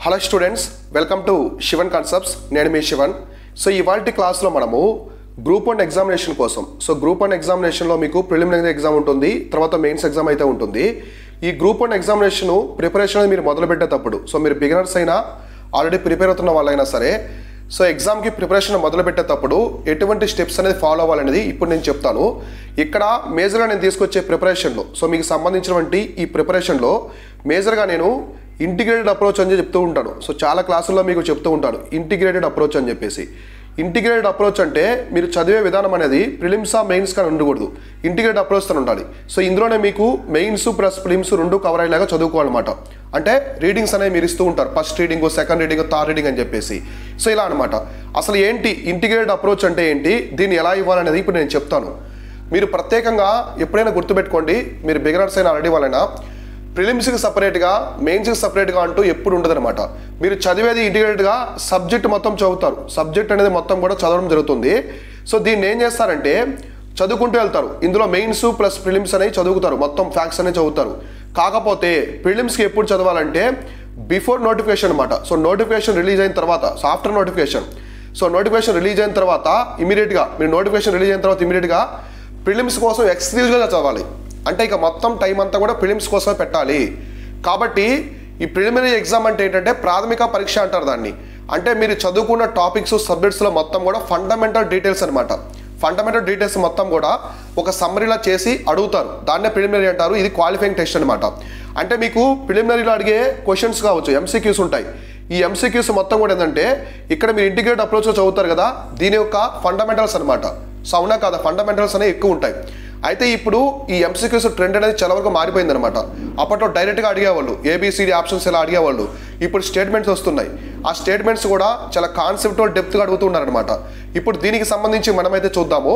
Hello students, welcome to Shivan concepts. నేను మీ Shivan. So ఇవాల్టి క్లాస్లో మనము గ్రూప్ 1 ఎగ్జామినేషన్ కోసం, సో గ్రూప్ 1 ఎగ్జామినేషన్లో మీకు ప్రిలిమినరీ ఎగ్జామ్ ఉంటుంది, తర్వాత మెయిన్స్ ఎగ్జామ్ అయితే ఉంటుంది. ఈ గ్రూప్ 1 ఎగ్జామినేషన్ ప్రిపరేషన్ మీరు మొదలు పెట్టేటప్పుడు, సో మీరు బిగినర్స్ అయినా ఆల్రెడీ ప్రిపేర్ అవుతున్న వాళ్ళైనా సరే, సో ఎగ్జామ్కి ప్రిపరేషన్ మొదలు పెట్టేటప్పుడు ఎటువంటి స్టెప్స్ అనేది ఫాలో అవ్వాలనేది ఇప్పుడు నేను చెప్తాను. ఇక్కడ మేజర్గా నేను తీసుకొచ్చే ప్రిపరేషన్లో, సో మీకు సంబంధించినటువంటి ఈ ప్రిపరేషన్లో మేజర్గా నేను ఇంటిగ్రేటెడ్ అప్రోచ్ అని చెప్తూ ఉంటాను. సో చాలా క్లాసుల్లో మీకు చెప్తూ ఉంటాను ఇంటిగ్రేటెడ్ అప్రోచ్ అని చెప్పేసి. ఇంటిగ్రేటెడ్ అప్రోచ్ అంటే మీరు చదివే విధానం అనేది ప్రిలిమ్సా మెయిన్స్ కానీ ఉండకూడదు, ఇంటిగ్రేటెడ్ అప్రోచ్ అని ఉండాలి. సో ఇందులోనే మీకు మెయిన్స్ ప్లస్ ప్రిలిమ్స్ రెండు కవర్ అయ్యేలాగా చదువుకోవాలన్నమాట. అంటే రీడింగ్స్ అనేవి మీరు ఇస్తూ ఉంటారు, first reading, second reading, third reading అని చెప్పేసి. సో ఇలా అనమాట. అసలు ఏంటి ఇంటిగ్రేటెడ్ అప్రోచ్ అంటే ఏంటి, దీన్ని ఎలా ఇవ్వాలనేది ఇప్పుడు నేను చెప్తాను. మీరు ప్రత్యేకంగా ఎప్పుడైనా గుర్తుపెట్టుకోండి, మీరు బిగినర్స్ అయినా ఆల్రెడీ వాళ్ళైనా ప్రిలిమ్స్కి సపరేట్గా మెయిన్స్కి సపరేట్గా అంటూ ఎప్పుడు ఉండదన్నమాట. మీరు చదివేది ఇంటిగ్రేటెడ్గా సబ్జెక్ట్ మొత్తం చదువుతారు, సబ్జెక్ట్ అనేది మొత్తం కూడా చదవడం జరుగుతుంది. సో దీన్ని ఏం చేస్తారంటే చదువుకుంటూ వెళ్తారు. ఇందులో మెయిన్స్ ప్లస్ ప్రిలిమ్స్ అనేవి చదువుతారు, మొత్తం ఫ్యాక్ట్స్ అనేవి చదువుతారు. కాకపోతే ప్రిలిమ్స్కి ఎప్పుడు చదవాలంటే బిఫోర్ నోటిఫికేషన్ అనమాట. సో నోటిఫికేషన్ రిలీజ్ అయిన తర్వాత, so after notification, so notification release అయిన తర్వాత ఇమీడియట్గా మీరు నోటిఫికేషన్ రిలీజ్ అయిన తర్వాత ఇమీడియట్గా ప్రిలిమ్స్ కోసం ఎక్స్క్లూజివ్గా చదవాలి. అంటే ఇక మొత్తం టైం అంతా కూడా ప్రిలిమ్స్ కోసమే పెట్టాలి. కాబట్టి ఈ ప్రిలిమినరీ ఎగ్జామ్ అంటే ఏంటంటే ప్రాథమిక పరీక్ష అంటారు దాన్ని. అంటే మీరు చదువుకున్న టాపిక్స్ సబ్జెక్ట్స్లో మొత్తం కూడా ఫండమెంటల్ డీటెయిల్స్ అనమాట. ఫండమెంటల్ డీటెయిల్స్ మొత్తం కూడా ఒక సమ్మరీలా చేసి అడుగుతారు, దాన్నే ప్రిలిమినరీ అంటారు. ఇది క్వాలిఫైయింగ్ టెస్ట్ అనమాట. అంటే మీకు ప్రిలిమినరీలో అడిగే క్వశ్చన్స్ కావచ్చు, ఎంసీక్యూస్ ఉంటాయి. ఈ ఎంసీక్యూస్ మొత్తం కూడా ఏంటంటే ఇక్కడ మీరు ఇంటిగ్రేటెడ్ అప్రోచ్లో చదువుతారు కదా, దీని యొక్క ఫండమెంటల్స్ అనమాట. సో అవునా కాదా, ఫండమెంటల్స్ అనేవి ఎక్కువ ఉంటాయి. అయితే ఇప్పుడు ఈ ఎంసీక్యూస్ ట్రెండ్ అనేది చాలా వరకు మారిపోయింది అనమాట. అప్పట్లో డైరెక్ట్గా అడిగేవాళ్ళు, ఏబిసిడి ఆప్షన్స్ ఇలా అడిగేవాళ్ళు. ఇప్పుడు స్టేట్మెంట్స్ వస్తున్నాయి. ఆ స్టేట్మెంట్స్ కూడా చాలా కాన్సెప్టువల్ డెప్త్గా అడుగుతున్నారనమాట. ఇప్పుడు దీనికి సంబంధించి మనమైతే చూద్దాము.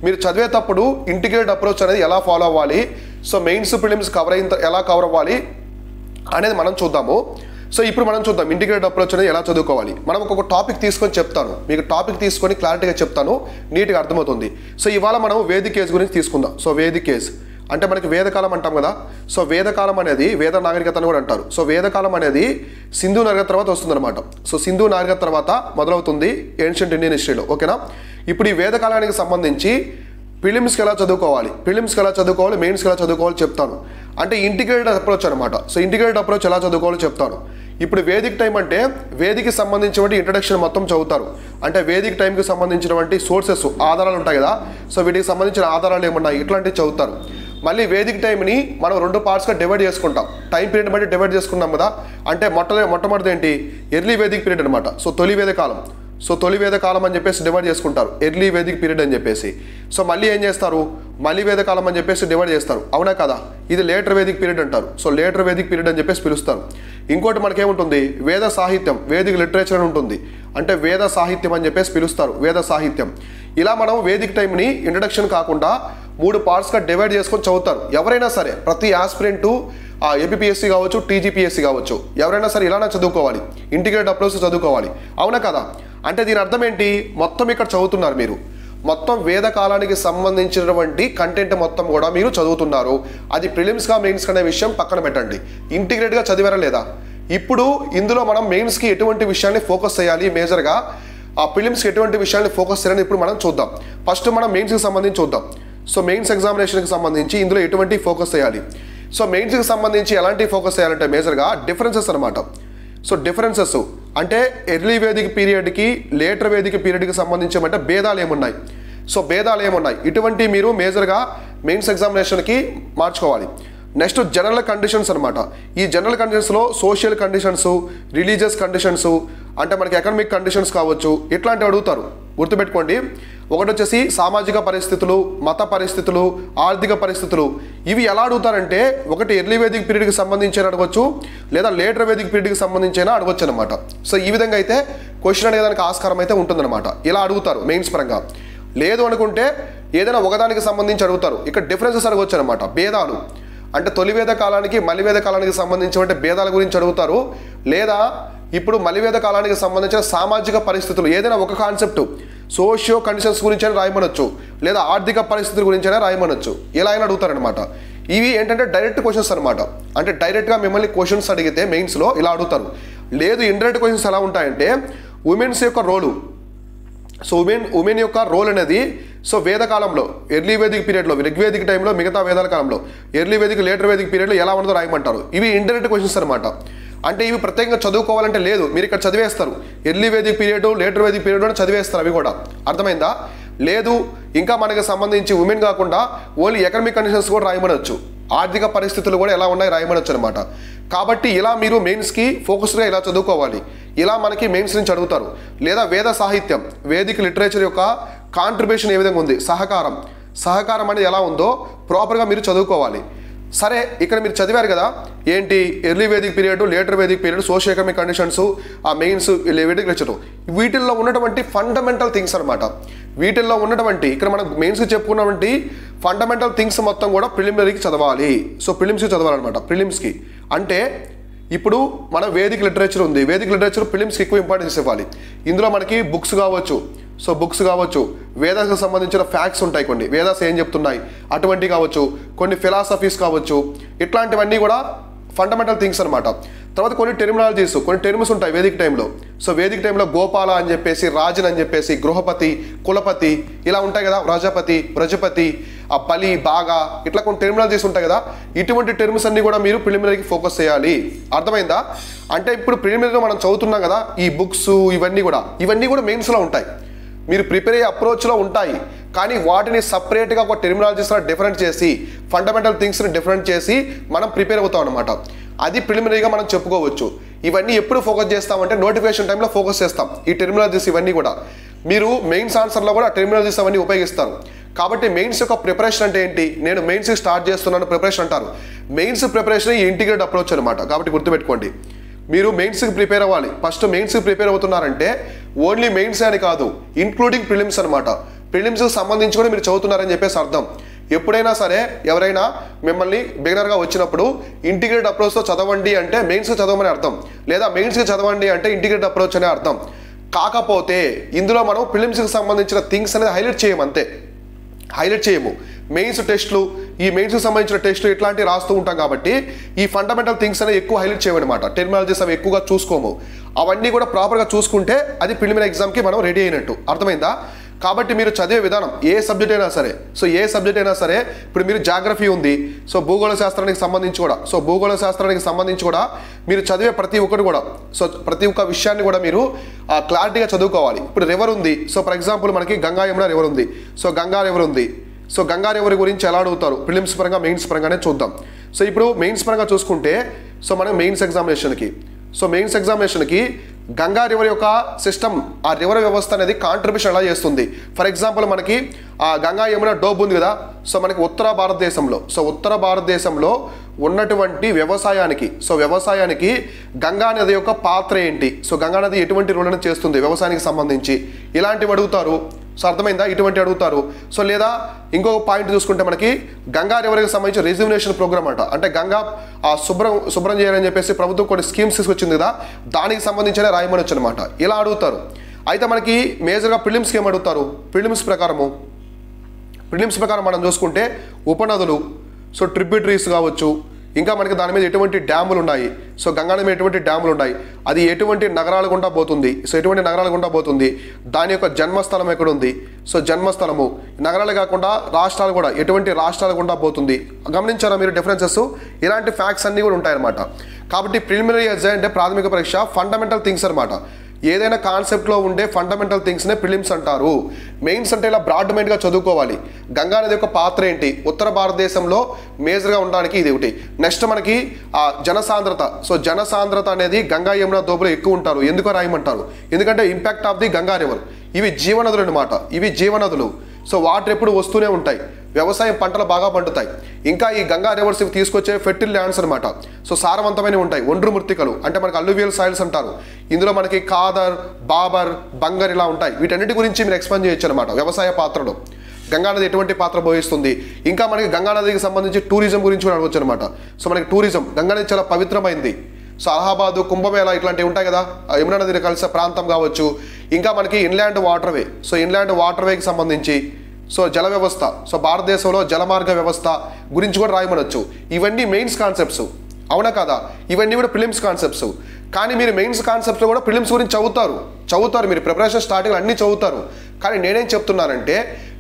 మీరు చదివేటప్పుడు ఇంటిగ్రేటెడ్ అప్రోచ్ అనేది ఎలా ఫాలో అవ్వాలి, సో మెయిన్స్ ప్రిలిమ్స్ కవర్ అయిన ఎలా కవర్ అవ్వాలి అనేది మనం చూద్దాము. సో ఇప్పుడు మనం చూద్దాం ఇంటిగ్రేటెడ్ అప్రోచ్ అనేది ఎలా చదువుకోవాలి. మనం ఒక టాపిక్ తీసుకొని చెప్తాను, మీకు టాపిక్ తీసుకొని క్లారిటీగా చెప్తాను, నీట్గా అర్థమవుతుంది. సో ఇవాళ మనం వేదిక్ ఏజ్ గురించి తీసుకుందాం. సో వేదిక్ ఏజ్ అంటే మనకి వేదకాలం అంటాం కదా. సో వేదకాలం అనేది వేద నాగరికత అని కూడా అంటారు. సో వేదకాలం అనేది సింధు నాగరికత తర్వాత వస్తుందన్నమాట. సో సింధు నాగరికత తర్వాత మొదలవుతుంది ఏన్షియంట్ ఇండియన్ హిస్టరీలో, ఓకేనా. ఇప్పుడు ఈ వేదకాలానికి సంబంధించి ప్రిలిమ్స్కి ఎలా చదువుకోవాలి, మెయిన్స్కి ఎలా చదువుకోవాలి చెప్తాను. అంటే ఇంటిగ్రేటెడ్ అప్రోచ్ అనమాట. సో ఇంటిగ్రేటెడ్ అప్రోచ్ ఎలా చదువుకోవాలో చెప్తాను. ఇప్పుడు వేదిక్ టైం అంటే వేదికి సంబంధించినటువంటి ఇంట్రడక్షన్ మొత్తం చదువుతారు. అంటే వేదిక్ టైంకి సంబంధించినటువంటి సోర్సెస్, ఆధారాలు ఉంటాయి కదా, సో వీటికి సంబంధించిన ఆధారాలు ఏమున్నాయి ఇట్లాంటివి చదువుతారు. మళ్ళీ వేదిక్ టైంని మనం 2 పార్ట్స్గా డివైడ్ చేసుకుంటాం, టైం పీరియడ్ బట్టి డివైడ్ చేసుకున్నాం కదా. అంటే మొట్టమొదటి ఏంటి, ఎర్లీ వేదిక్ పీరియడ్ అనమాట. సో తొలి వేదకాలం, సో తొలి వేదకాలం అని చెప్పేసి డివైడ్ చేసుకుంటారు, ఎర్లీ వేదిక్ పీరియడ్ అని చెప్పేసి. సో మళ్ళీ ఏం చేస్తారు, మళ్ళీ వేదకాలం అని చెప్పేసి డివైడ్ చేస్తారు, అవునా కదా. ఇది లేటర్ వేదిక్ పీరియడ్ అంటారు. సో లేటర్ వేదిక్ పీరియడ్ అని చెప్పేసి పిలుస్తారు. ఇంకోటి మనకేముంటుంది, వేద సాహిత్యం, వేదిక్ లిటరేచర్ అని ఉంటుంది. అంటే వేద సాహిత్యం అని చెప్పేసి పిలుస్తారు, వేద సాహిత్యం. ఇలా మనం వేదిక్ టైంని ఇంట్రడక్షన్ కాకుండా 3 పార్ట్స్గా డివైడ్ చేసుకొని చదువుతారు. ఎవరైనా సరే, ప్రతి ఆస్పిరెంటు ఏపీపీఎస్సీ కావచ్చు, టీజీపీఎస్సీ కావచ్చు, ఎవరైనా సరే ఇలానే చదువుకోవాలి, ఇంటిగ్రేటెడ్ అప్రోచ్ చదువుకోవాలి, అవునా కదా. అంటే దీని అర్థం ఏంటి, మొత్తం ఇక్కడ చదువుతున్నారు మీరు, మొత్తం వేదకాలానికి సంబంధించినటువంటి కంటెంట్ మొత్తం కూడా మీరు చదువుతున్నారు. అది ప్రిలిమ్స్గా మెయిన్స్ అనే విషయం పక్కన పెట్టండి, ఇంటిగ్రేట్గా చదివారా లేదా. ఇప్పుడు ఇందులో మనం మెయిన్స్కి ఎటువంటి విషయాన్ని ఫోకస్ చేయాలి, మేజర్గా ఆ ప్రిలిమ్స్కి ఎటువంటి విషయాన్ని ఫోకస్ చేయాలని ఇప్పుడు మనం చూద్దాం. ఫస్ట్ మనం మెయిన్స్కి సంబంధించి చూద్దాం. సో మెయిన్స్ ఎగ్జామినేషన్కి సంబంధించి ఇందులో ఎటువంటి ఫోకస్ చేయాలి. సో మెయిన్స్కి సంబంధించి ఎలాంటి ఫోకస్ చేయాలంటే మేజర్గా డిఫరెన్సెస్ అనమాట. సో డిఫరెన్సెస్ అంటే ఎర్లీ వేదిక్ పీరియడ్కి లేటర్ వేదిక్ పీరియడ్కి సంబంధించి భేదాలు ఏమున్నాయి, సో భేదాలు ఏమున్నాయి, ఇటువంటి మీరు మేజర్గా మెయిన్స్ ఎగ్జామినేషన్కి మార్చుకోవాలి. నెక్స్ట్ జనరల్ కండిషన్స్ అనమాట. ఈ జనరల్ కండిషన్స్లో సోషల్ కండిషన్స్, రిలీజియస్ కండిషన్స్, అంటే మనకి ఎకనామిక్ కండిషన్స్ కావచ్చు, ఇట్లాంటివి అడుగుతారు, గుర్తుపెట్టుకోండి. ఒకటి వచ్చేసి సామాజిక పరిస్థితులు, మత పరిస్థితులు, ఆర్థిక పరిస్థితులు. ఇవి ఎలా అడుగుతారంటే ఒకటి ఎర్లీ వేదిక్ పీరియడ్కి సంబంధించి అడగవచ్చు, లేదా లేటర్ వేదిక్ పీరియడ్కి సంబంధించి అడగవచ్చు అనమాట. సో ఈ విధంగా అయితే క్వశ్చన్ అనేదానికి ఆస్కారం అయితే ఉంటుందన్నమాట. ఇలా అడుగుతారు మెయిన్స్ పరంగా. లేదు అనుకుంటే ఏదైనా ఒకదానికి సంబంధించి అడుగుతారు. ఇక్కడ డిఫరెన్సెస్ అడగవచ్చు అనమాట, భేదాలు. అంటే తొలి వేద కాలానికి మలి వేద కాలానికి సంబంధించిన భేదాల గురించి అడుగుతారు. లేదా ఇప్పుడు మలివేద కాలానికి సంబంధించిన సామాజిక పరిస్థితులు, ఏదైనా ఒక కాన్సెప్ట్ సోషియో కండిషన్స్ గురించి అయినా రాయమనొచ్చు, లేదా ఆర్థిక పరిస్థితుల గురించి అయినా రాయమనొచ్చు, ఇలా అయినా అడుగుతారనమాట. ఇవి ఏంటంటే డైరెక్ట్ క్వశ్చన్స్ అనమాట. అంటే డైరెక్ట్గా మిమ్మల్ని క్వశ్చన్స్ అడిగితే మెయిన్స్లో ఇలా అడుగుతారు. లేదు ఇండైరెక్ట్ క్వశ్చన్స్ ఎలా ఉంటాయంటే ఉమెన్స్ యొక్క రోలు, సో ఉమెన్ యొక్క రోల్ అనేది సో వేదకాలంలో ఎర్లీ వేదిక్ పీరియడ్లో ఋగ్వేదిక్ టైంలో మిగతా వేదాల కాలంలో ఎర్లీ వేదిక్ లేటర్ వేదిక్ పీరియడ్లో ఎలా ఉన్నదో రాయమంటారు. ఇవి ఇండైరెక్ట్ క్వశ్చన్స్ అనమాట. అంటే ఇవి ప్రత్యేకంగా చదువుకోవాలంటే లేదు, మీరు ఇక్కడ చదివేస్తారు. Early Vedic period later Vedic period చదివేస్తారు. అవి కూడా అర్థమైందా? లేదు ఇంకా మనకి సంబంధించి ఉమెన్ కాకుండా ఓన్లీ ఎకనామిక్ కండిషన్స్ కూడా రాయమనొచ్చు, ఆర్థిక పరిస్థితులు కూడా ఎలా ఉన్నాయి రాయమనొచ్చు అనమాట. కాబట్టి ఇలా మీరు మెయిన్స్కి ఫోకస్డ్గా ఇలా చదువుకోవాలి. ఇలా మనకి మెయిన్స్ నుంచి అడుగుతారు. లేదా వేద సాహిత్యం వేదిక లిటరేచర్ యొక్క కాంట్రిబ్యూషన్ ఏ విధంగా ఉంది, సహకారం అనేది ఎలా ఉందో ప్రాపర్గా మీరు చదువుకోవాలి. సరే ఇక్కడ మీరు చదివారు కదా ఏంటి early Vedic period later Vedic period socio economic conditions ఆ మెయిన్స్ వేదిక్ లిటరేచర్ వీటిల్లో ఉన్నటువంటి ఫండమెంటల్ థింగ్స్ అనమాట. వీటిల్లో ఉన్నటువంటి ఇక్కడ మనం మెయిన్స్కి చెప్పుకున్నటువంటి ఫండమెంటల్ థింగ్స్ మొత్తం కూడా ప్రిలిమినరీకి చదవాలి. సో ప్రిలిమ్స్కి చదవాలన్నమాట. ప్రిలిమ్స్కి అంటే ఇప్పుడు మన వేదిక్ లిటరేచర్ ఉంది, వేదిక్ లిటరేచర్ ప్రిలిమ్స్కి ఎక్కువ ఇంపార్టెన్స్ ఇవ్వాలి. ఇందులో మనకి బుక్స్ కావచ్చు, వేదాలకు సంబంధించిన ఫ్యాక్ట్స్ ఉంటాయి, కొన్ని వేదాస్ ఏం చెప్తున్నాయి అటువంటి కావచ్చు, కొన్ని ఫిలాసఫీస్ కావచ్చు, ఇట్లాంటివన్నీ కూడా ఫండమెంటల్ థింగ్స్ అనమాట. తర్వాత కొన్ని టెర్మినాలజీస్, కొన్ని టెర్మ్స్ ఉంటాయి వేదిక టైంలో. సో వేదిక టైంలో గోపాల అని చెప్పేసి, రాజన్ అని చెప్పేసి, గృహపతి, కులపతి ఇలా ఉంటాయి కదా, ప్రజపతి, ప్రజపతి, ఆ బలి, బాగా ఇట్లా కొన్ని టెర్మినాలజీస్ ఉంటాయి కదా. ఇటువంటి టెర్మ్స్ అన్ని కూడా మీరు ప్రిలిమినరీకి ఫోకస్ చేయాలి. అర్థమైందా? అంటే ఇప్పుడు ప్రిలిమినరీలో మనం చదువుతున్నాం కదా ఈ బుక్స్ ఇవన్నీ కూడా మెయిన్స్లో ఉంటాయి. మీరు ప్రిపేర్ అయ్యే అప్రోచ్లో ఉంటాయి, కానీ వాటిని సపరేట్గా ఒక టెర్మినాలజీస్లో డిఫరెంట్ చేసి ఫండమెంటల్ థింగ్స్ని డిఫరెంట్ చేసి మనం ప్రిపేర్ అవుతాం అనమాట. అది ప్రిలిమినరీగా మనం చెప్పుకోవచ్చు. ఇవన్నీ ఎప్పుడు ఫోకస్ చేస్తామంటే నోటిఫికేషన్ టైంలో ఫోకస్ చేస్తాం. ఈ టెర్మినాలజీస్ ఇవన్నీ కూడా మీరు మెయిన్స్ ఆన్సర్లో కూడా టెర్మినాలజీస్ అవన్నీ ఉపయోగిస్తారు. కాబట్టి మెయిన్స్ యొక్క ప్రిపరేషన్ అంటే ఏంటి, నేను మెయిన్స్ స్టార్ట్ చేస్తున్నాను ప్రిపరేషన్ అంటారు. మెయిన్స్ ప్రిపరేషన్ ఈ ఇంటిగ్రేటెడ్ అప్రోచ్ అనమాట. కాబట్టి గుర్తుపెట్టుకోండి, మీరు మెయిన్స్కి ప్రిపేర్ అవ్వాలి. ఫస్ట్ మెయిన్స్కి ప్రిపేర్ అవుతున్నారంటే ఓన్లీ మెయిన్స్ అని కాదు, ఇంక్లూడింగ్ ప్రిలిమ్స్ అనమాట. ప్రిలిమ్స్కి సంబంధించి కూడా మీరు చదువుతున్నారని చెప్పేసి అర్థం. ఎప్పుడైనా సరే ఎవరైనా మిమ్మల్ని బిగినర్గా వచ్చినప్పుడు ఇంటిగ్రేటెడ్ అప్రోచ్తో చదవండి అంటే మెయిన్స్కి చదవమని అర్థం, లేదా మెయిన్స్కి చదవండి అంటే ఇంటిగ్రేటెడ్ అప్రోచ్ అనే అర్థం. కాకపోతే ఇందులో మనం ప్రిలిమ్స్కి సంబంధించిన థింగ్స్ అనేది హైలైట్ చేయము. మెయిన్స్ టెస్ట్లు, ఈ మెయిన్స్కి సంబంధించిన టెస్ట్లు ఇట్లాంటివి రాస్తూ ఉంటాం కాబట్టి ఈ ఫండమెంటల్ థింగ్స్ అనేవి ఎక్కువ హైలైట్ చేయమన్నమాట. టెర్మినాలజీస్ అవి ఎక్కువగా చూసుకోము. అవన్నీ కూడా ప్రాపర్గా చూసుకుంటే అది ప్రిలిమినరీ ఎగ్జామ్కి మనం రెడీ అయినట్టు. అర్థమైందా? కాబట్టి మీరు చదివే విధానం ఏ సబ్జెక్ట్ అయినా సరే ఇప్పుడు మీరు జాగ్రఫీ ఉంది, సో భూగోళ శాస్త్రానికి సంబంధించి కూడా మీరు చదివే ప్రతి ఒక్క విషయాన్ని కూడా మీరు క్లారిటీగా చదువుకోవాలి. ఇప్పుడు రివర్ ఉంది, సో ఫర్ ఎగ్జాంపుల్ మనకి గంగా యమున రివర్ ఉంది. సో గంగా రివర్ గురించి ఎలా అడుగుతారు ప్రిలిమ్స్ పరంగా మెయిన్స్ పరంగానే చూద్దాం. సో ఇప్పుడు మెయిన్స్ పరంగా చూసుకుంటే సో మనం మెయిన్స్ ఎగ్జామినేషన్కి గంగా రివర్ యొక్క సిస్టమ్, ఆ రివర్ వ్యవస్థ అనేది కాంట్రిబ్యూషన్ ఎలా చేస్తుంది. ఫర్ ఎగ్జాంపుల్ మనకి ఆ గంగా యమున డోబ్ ఉంది కదా, సో మనకి ఉత్తర భారతదేశంలో ఉన్నటువంటి వ్యవసాయానికి గంగా నది యొక్క పాత్ర ఏంటి, సో గంగా నది ఎటువంటి రోల్ చేస్తుంది వ్యవసాయానికి సంబంధించి, ఇలాంటివి అడుగుతారు. సో అర్థమైందా? ఇటువంటి అడుగుతారు. సో లేదా ఇంకొక పాయింట్ చూసుకుంటే మనకి గంగా రివర్కి సంబంధించి రిజ్యూమినేషన్ ప్రోగ్రామ్ అంటే గంగా శుభ్రం చేయాలని చెప్పేసి ప్రభుత్వం కొన్ని స్కీమ్స్ తీసుకొచ్చింది కదా, దానికి సంబంధించిన రాయమనొచ్చు అనమాట. ఇలా అడుగుతారు. అయితే మనకి మేజర్గా ప్రిలిమ్స్కి ఏం అడుగుతారు, ప్రిలిమ్స్ ప్రకారం మనం చూసుకుంటే ఉపనదులు, సో ట్రిబ్యూటరీస్ కావచ్చు, ఇంకా మనకి దాని మీద ఎటువంటి డ్యాములు ఉన్నాయి, సో గంగా నది మీద ఎటువంటి డ్యాములు ఉన్నాయి, అది ఎటువంటి నగరాల గుండా పోతుంది, దాని యొక్క జన్మస్థలం ఎక్కడుంది, సో జన్మస్థలము నగరాలు కాకుండా రాష్ట్రాలు కూడా ఎటువంటి రాష్ట్రాల గుండా పోతుంది. గమనించారా మీరు డిఫరెన్సెస్? ఇలాంటి ఫ్యాక్ట్స్ అన్నీ కూడా ఉంటాయన్నమాట. కాబట్టి ప్రిలిమినరీ ఎగ్జామ్ అంటే ప్రాథమిక పరీక్ష ఫండమెంటల్ థింగ్స్ అనమాట. ఏదైనా కాన్సెప్ట్లో ఉండే ఫండమెంటల్ థింగ్స్నే ప్రిలిమ్స్ అంటారు. మెయిన్స్ అంటే ఇలా బ్రాడ్ మైండ్గా చదువుకోవాలి. గంగా నది యొక్క పాత్ర ఏంటి, ఉత్తర భారతదేశంలో మేజర్గా ఉండడానికి ఇది ఒకటి. నెక్స్ట్ మనకి జనసాంద్రత అనేది గంగా యమున దోబులో ఎక్కువ ఉంటారు. ఎందుకో రాయమంటారు, ఎందుకంటే impact of the Ganga river. ఇవి జీవనదులు అనమాట. సో వాటర్ ఎప్పుడు వస్తూనే ఉంటాయి, వ్యవసాయం పంటలు బాగా పండుతాయి. ఇంకా ఈ గంగా రివర్స్ తీసుకొచ్చే ఫెర్టిల్ ల్యాండ్స్ అనమాట. సో సారవంతమైన ఉంటాయి, ఒండ్రు మృత్తికలు అంటే మనకి అల్లువియల్ సాయిల్స్ అంటారు. ఇందులో మనకి కాదర్, బాబర్, బంగర్ ఇలా ఉంటాయి. వీటన్నిటి గురించి మీరు ఎక్స్ప్లెయిన్ చేయొచ్చు అనమాట. వ్యవసాయ పాత్రలో గంగానది ఎటువంటి పాత్ర పోషిస్తుంది. ఇంకా మనకి గంగానదికి సంబంధించి టూరిజం గురించి కూడా అడగవచ్చు అనమాట. సో మనకి టూరిజం, గంగానది చాలా పవిత్రమైంది. సో అలహాబాదు, కుంభమేళ ఇట్లాంటివి ఉంటాయి కదా, యమునా నదిని కలిసే ప్రాంతం కావచ్చు. ఇంకా మనకి ఇన్లాండ్ వాటర్వేకి సంబంధించి సో జల వ్యవస్థ, సో భారతదేశంలో జలమార్గ వ్యవస్థ గురించి కూడా రాయమనొచ్చు. ఇవన్నీ మెయిన్స్ కాన్సెప్ట్స్. అవునా కదా? ఇవన్నీ కూడా ప్రిలిమ్స్ కాన్సెప్ట్స్. కానీ మీరు మెయిన్స్ కాన్సెప్ట్స్లో కూడా ప్రిలిమ్స్ గురించి చదువుతారు మీరు ప్రిపరేషన్ స్టార్టింగ్ అన్నీ చదువుతారు. కానీ నేనేం చెప్తున్నానంటే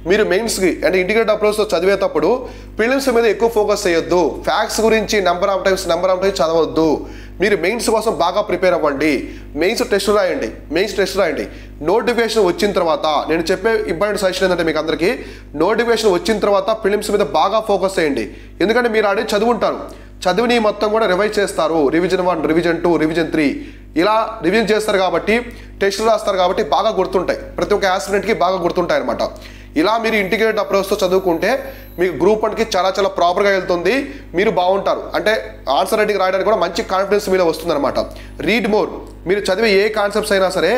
మీరు మెయిన్స్కి అంటే ఇంటిగ్రేటెడ్ అప్రోచ్తో చదివేటప్పుడు ప్రిలిమ్స్ మీద ఎక్కువ ఫోకస్ చేయొద్దు. ఫ్యాక్ట్స్ గురించి నెంబర్ ఆఫ్ టైమ్స్ చదవద్దు. మీరు మెయిన్స్ కోసం బాగా ప్రిపేర్ అవ్వండి. మెయిన్స్ టెస్ట్ రాయండి. నోటిఫికేషన్ వచ్చిన తర్వాత నేను చెప్పే ఇంపార్టెంట్ సజెషన్ ఏంటంటే మీకు అందరికీ నోటిఫికేషన్ వచ్చిన తర్వాత ప్రిలిమ్స్ మీద బాగా ఫోకస్ చేయండి. ఎందుకంటే మీరు ఆల్రెడీ చదువుంటారు. చదివిని మొత్తం కూడా రివైజ్ చేస్తారు. రివిజన్ 1, రివిజన్ 2, రివిజన్ 3 ఇలా రివిజన్ చేస్తారు కాబట్టి టెస్టులు రాస్తారు కాబట్టి బాగా గుర్తుంటాయి. ప్రతి ఒక్క యాస్పిరెంట్కి బాగా గుర్తుంటాయి అనమాట. ఇలా మీరు ఇంటిగ్రేటెడ్ అప్రోచ్తో చదువుకుంటే మీకు గ్రూప్ 1కి చాలా ప్రాపర్గా వెళ్తుంది. మీరు బాగుంటారు. అంటే ఆన్సర్ రైటింగ్ రాయడానికి కూడా మంచి కాన్ఫిడెన్స్ మీలో వస్తుంది అనమాట. Read more. మీరు చదివే ఏ కాన్సెప్ట్స్ అయినా సరే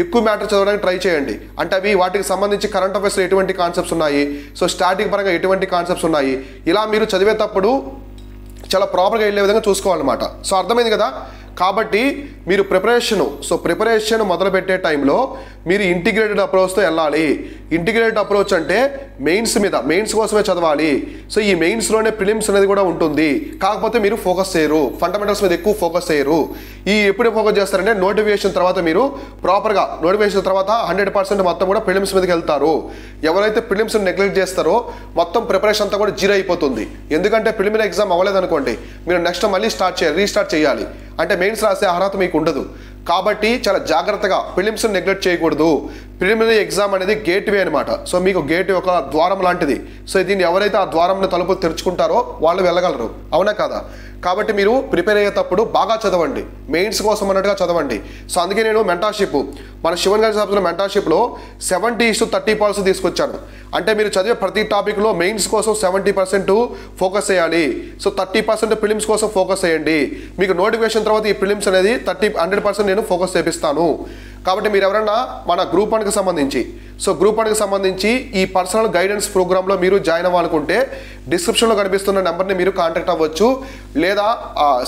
ఎక్కువ మ్యాటర్ చదవడానికి ట్రై చేయండి. అంటే అవి వాటికి సంబంధించి కరెంట్ అఫైర్స్లో ఎటువంటి కాన్సెప్ట్స్ ఉన్నాయి, సో స్టాటిక్ పరంగా ఎటువంటి కాన్సెప్ట్స్ ఉన్నాయి, ఇలా మీరు చదివేటప్పుడు చాలా ప్రాపర్గా వెళ్ళే విధంగా చూసుకోవాలన్నమాట. సో అర్థమైంది కదా? కాబట్టి మీరు ప్రిపరేషన్ మొదలుపెట్టే టైంలో మీరు ఇంటిగ్రేటెడ్ అప్రోచ్తో వెళ్ళాలి. ఇంటిగ్రేటెడ్ అప్రోచ్ అంటే మెయిన్స్ కోసమే చదవాలి. సో ఈ మెయిన్స్లోనే ప్రిలిమ్స్ అనేది కూడా ఉంటుంది. కాకపోతే మీరు ఫోకస్ చేయరు, ఫండమెంటల్స్ మీద ఎక్కువ ఫోకస్ చేయరు. ఎప్పుడు ఫోకస్ చేస్తారంటే నోటిఫికేషన్ తర్వాత మీరు ప్రాపర్గా నోటిఫికేషన్ తర్వాత 100% మొత్తం కూడా ప్రిలిమ్స్ మీదకి వెళ్తారు. ఎవరైతే ప్రిలిమ్స్ నెగ్లెక్ట్ చేస్తారో మొత్తం ప్రిపరేషన్ అంతా కూడా జీరో అయిపోతుంది. ఎందుకంటే ప్రిలిమినరీ ఎగ్జామ్ అవ్వలేదనుకోండి, మీరు నెక్స్ట్ మళ్ళీ రీస్టార్ట్ చేయాలి. అంటే మెయిన్స్ రాసే అర్హత మీకు ఉండదు. కాబట్టి చాలా జాగ్రత్తగా ప్రిలిమ్స్ నెగ్లెక్ట్ చేయకూడదు. ప్రిలిమినరీ ఎగ్జామ్ అనేది గేట్వే అనమాట. సో మీకు గేట్వే ఒక ద్వారం లాంటిది. సో దీన్ని ఎవరైతే ఆ ద్వారంలో తలుపులు తెరుచుకుంటారో వాళ్ళు వెళ్ళగలరు. అవునా కదా? కాబట్టి మీరు ప్రిపేర్ అయ్యేటప్పుడు బాగా చదవండి. మెయిన్స్ కోసం అన్నట్టుగా చదవండి. సో అందుకే నేను మెంటార్షిప్ మన శివన్ గారి సబ్జెక్ట్లో మెంటార్షిప్లో 70:30 పాలసీ తీసుకొచ్చాను. అంటే మీరు చదివే ప్రతి టాపిక్లో మెయిన్స్ కోసం 70% ఫోకస్ చేయాలి. సో 30% ప్రిలిమ్స్ కోసం ఫోకస్ చేయండి. మీకు నోటిఫికేషన్ తర్వాత ఈ ప్రిలిమ్స్ అనేది 100% నేను ఫోకస్ చేపిస్తాను. కాబట్టి మీరు ఎవరైనా మన గ్రూప్ 1కి సంబంధించి ఈ పర్సనల్ గైడెన్స్ ప్రోగ్రాంలో మీరు జాయిన్ అవ్వాలనుకుంటే డిస్క్రిప్షన్లో కనిపిస్తున్న నెంబర్ని మీరు కాంటాక్ట్ అవ్వచ్చు, లేదా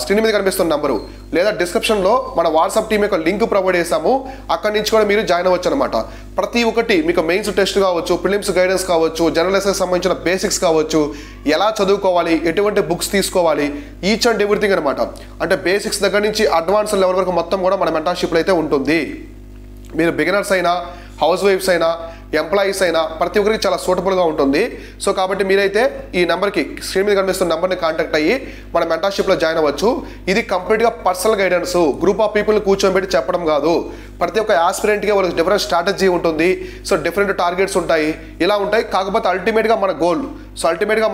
స్క్రీన్ మీద కనిపిస్తున్న నెంబరు, లేదా డిస్క్రిప్షన్లో మన వాట్సాప్ టీం యొక్క లింక్ ప్రొవైడ్ చేసాము. అక్కడి నుంచి కూడా మీరు జాయిన్ అవ్వచ్చు అనమాట. ప్రతి ఒక్కటి మీకు మెయిన్స్ టెస్ట్ కావచ్చు, ప్రిలిమ్స్ గైడెన్స్ కావచ్చు, జనరల్ ఎస్ఐకి సంబంధించిన బేసిక్స్ కావచ్చు, ఎలా చదువుకోవాలి, ఎటువంటి బుక్స్ తీసుకోవాలి, ఈచ్ అండ్ ఎవ్రీథింగ్ అనమాట. అంటే బేసిక్స్ దగ్గర నుంచి అడ్వాన్స్ లెవెల్ వరకు మొత్తం కూడా మన మెంటర్షిప్లో అయితే ఉంటుంది. మీరు బిగినర్స్ అయినా, హౌస్ వైఫ్స్ అయినా, ఎంప్లాయీస్ అయినా ప్రతి ఒక్కరికి చాలా సూటబుల్గా ఉంటుంది. సో కాబట్టి మీరైతే ఈ నెంబర్కి స్క్రీన్ మీద కనిపిస్తున్న నెంబర్ని కాంటాక్ట్ అయ్యి మన మెంటర్షిప్లో జాయిన్ అవ్వచ్చు. ఇది కంప్లీట్గా పర్సనల్ గైడెన్స్, గ్రూప్ ఆఫ్ పీపుల్ని కూర్చోబెట్టి చెప్పడం కాదు. ప్రతి ఒక్క ఆస్పిరెంట్కి వాళ్ళకి డిఫరెంట్ స్ట్రాటజీ ఉంటుంది. సో డిఫరెంట్ టార్గెట్స్ ఉంటాయి, ఇలా ఉంటాయి. కాకపోతే అల్టిమేట్గా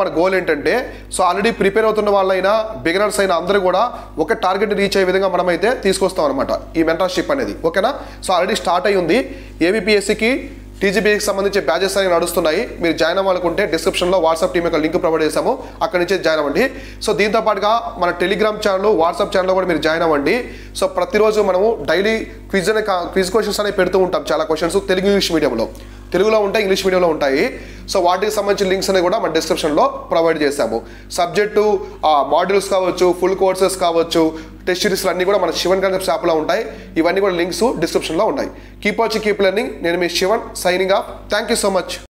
మన గోల్ ఏంటంటే సో ఆల్రెడీ ప్రిపేర్ అవుతున్న వాళ్ళైనా, బిగినర్స్ అయినా అందరూ కూడా ఒక టార్గెట్ రీచ్ అయ్యే విధంగా మనమైతే తీసుకొస్తాం అనమాట ఈ మెంటర్షిప్ అనేది. ఓకేనా? సో ఆల్రెడీ స్టార్ట్ అయ్యి ఉంది. ఏబిపిఎస్సికి, టీజీపీకి సంబంధించి బ్యాచెస్ అనేవి నడుస్తున్నాయి. మీరు జాయిన్ అవ్వాలనుకుంటే డిస్క్రిప్షన్లో వాట్సాప్ టీం యొక్క లింక్ ప్రొవైడ్ చేసాము, అక్కడి నుంచి జాయిన్ అవ్వండి. సో దీంతో పాటుగా మన టెలిగ్రామ్ ఛానల్, వాట్సాప్ ఛానల్లో కూడా మీరు జాయిన్ అవ్వండి. సో ప్రతిరోజు మనము డైలీ క్విజ్ క్వశ్చన్స్ అనేవి పెడుతూ ఉంటాం. చాలా క్వశ్చన్స్ తెలుగు, ఇంగ్లీష్ మీడియంలో, తెలుగులో ఉంటాయి, ఇంగ్లీష్ మీడియంలో ఉంటాయి. సో వాటికి సంబంధించిన లింక్స్ అనేవి కూడా మన డిస్క్రిప్షన్లో ప్రొవైడ్ చేశాము. సబ్జెక్టు మాడ్యూల్స్ కావచ్చు, ఫుల్ కోర్సెస్ కావచ్చు, టెస్ట్ సిరీస్లు అన్నీ కూడా మన శివన్ కాన్సెప్ట్స్ యాప్లో ఉంటాయి. ఇవన్నీ కూడా లింక్స్ డిస్క్రిప్షన్లో ఉన్నాయి. Keep watching, keep learning. నేను మీ Sivan, signing off. Thank you so much.